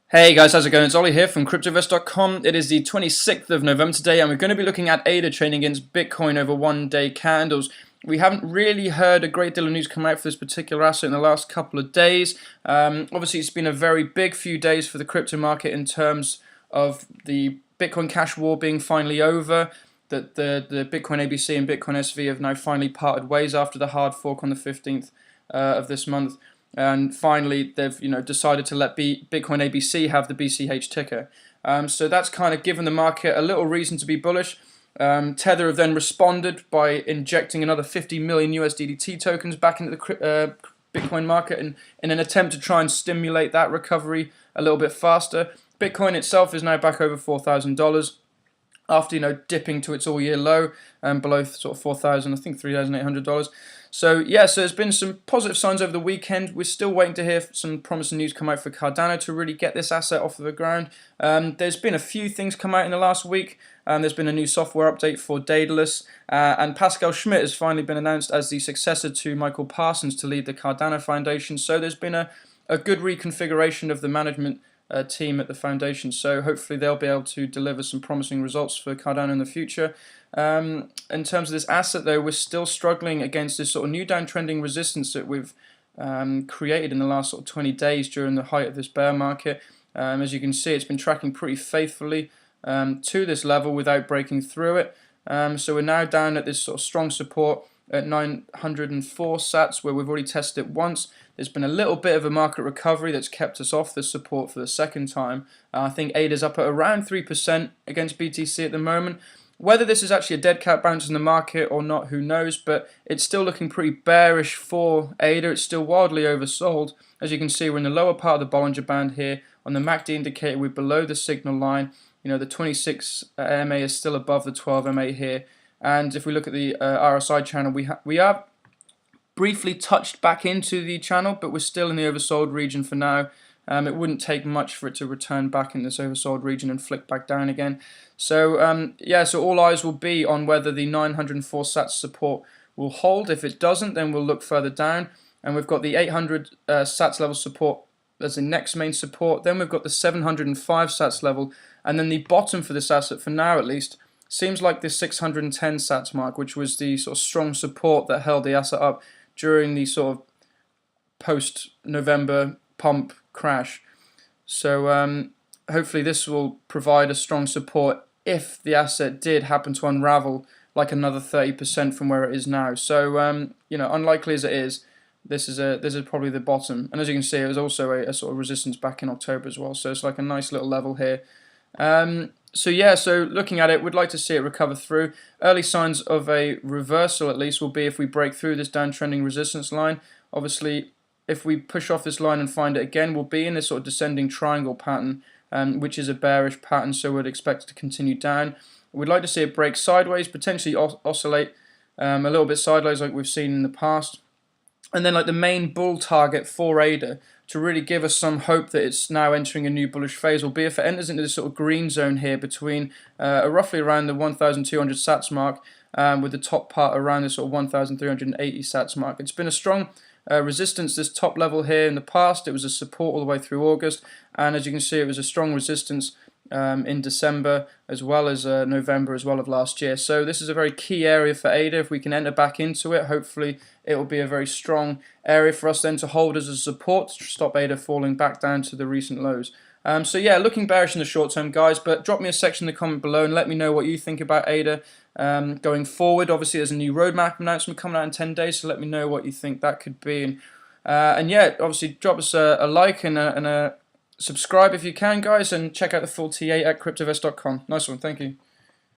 Hey guys, how's it going? It's Ollie here from CryptoVest.com. It is the 26th of November today, and we're going to be looking at ADA trading against Bitcoin over one-day candles. We haven't really heard a great deal of news come out for this particular asset in the last couple of days. Obviously, it's been a very big few days for the crypto market in terms of the Bitcoin Cash war being finally over. That the Bitcoin ABC and Bitcoin SV have now finally parted ways after the hard fork on the 15th of this month. And finally, they've decided to let Bitcoin ABC have the BCH ticker. So that's kind of given the market a little reason to be bullish. Tether have then responded by injecting another 50 million USDT tokens back into the Bitcoin market in an attempt to try and stimulate that recovery a little bit faster. Bitcoin itself is now back over $4,000 after dipping to its all-year low below sort of $4,000, I think $3,800. So there's been some positive signs over the weekend. We're still waiting to hear some promising news come out for Cardano to really get this asset off of the ground. There's been a few things come out in the last week. There's been a new software update for Daedalus, and Pascal Schmidt has finally been announced as the successor to Michael Parsons to lead the Cardano Foundation. So there's been a good reconfiguration of the management team at the foundation, so hopefully they'll be able to deliver some promising results for Cardano in the future. In terms of this asset though, we're still struggling against this sort of new downtrending resistance that we've created in the last sort of 20 days during the height of this bear market. As you can see, it's been tracking pretty faithfully to this level without breaking through it. So we're now down at this sort of strong support at 904 sats, where we've already tested it once. There's been a little bit of a market recovery that's kept us off this support for the second time. I think ADA's up at around 3% against BTC at the moment. Whether this is actually a dead cat bounce in the market or not, who knows, but it's still looking pretty bearish for ADA. It's still wildly oversold. As you can see, we're in the lower part of the Bollinger Band here. On the MACD indicator, we're below the signal line. The 26 MA is still above the 12 MA here. And if we look at the RSI channel, we are briefly touched back into the channel, but we're still in the oversold region for now. It wouldn't take much for it to return back in this oversold region and flick back down again. So so all eyes will be on whether the 904 sats support will hold. If it doesn't, then we'll look further down. And we've got the 800 sats level support as the next main support. Then we've got the 705 sats level. And then the bottom for this asset, for now at least, seems like the 610 sats mark, which was the sort of strong support that held the asset up during the sort of post-November pump crash. So hopefully this will provide a strong support if the asset did happen to unravel like another 30% from where it is now. So unlikely as it is, this is probably the bottom. And as you can see, it was also a sort of resistance back in October as well. So it's like a nice little level here. So looking at it, we'd like to see it recover through. Early signs of a reversal at least will be if we break through this downtrending resistance line. Obviously, if we push off this line and find it again, we'll be in this sort of descending triangle pattern, which is a bearish pattern, so we'd expect it to continue down. We'd like to see it break sideways, potentially oscillate a little bit sideways like we've seen in the past. And then like the main bull target for ADA to really give us some hope that it's now entering a new bullish phase will be if it enters into this sort of green zone here between roughly around the 1,200 sats mark with the top part around the sort of 1,380 sats mark. It's been a strong resistance, this top level here in the past. It was a support all the way through August, and as you can see, it was a strong resistance in December as well as November as well of last year. So this is a very key area for ADA. If we can enter back into it, hopefully it will be a very strong area for us then to hold as a support to stop ADA falling back down to the recent lows. Looking bearish in the short term, guys, but drop me a section in the comment below and let me know what you think about ADA going forward. Obviously, there's a new roadmap announcement coming out in 10 days, so let me know what you think that could be. Obviously, drop us a like and a subscribe if you can, guys, and check out the full TA at CryptoVest.com. Nice one, thank you.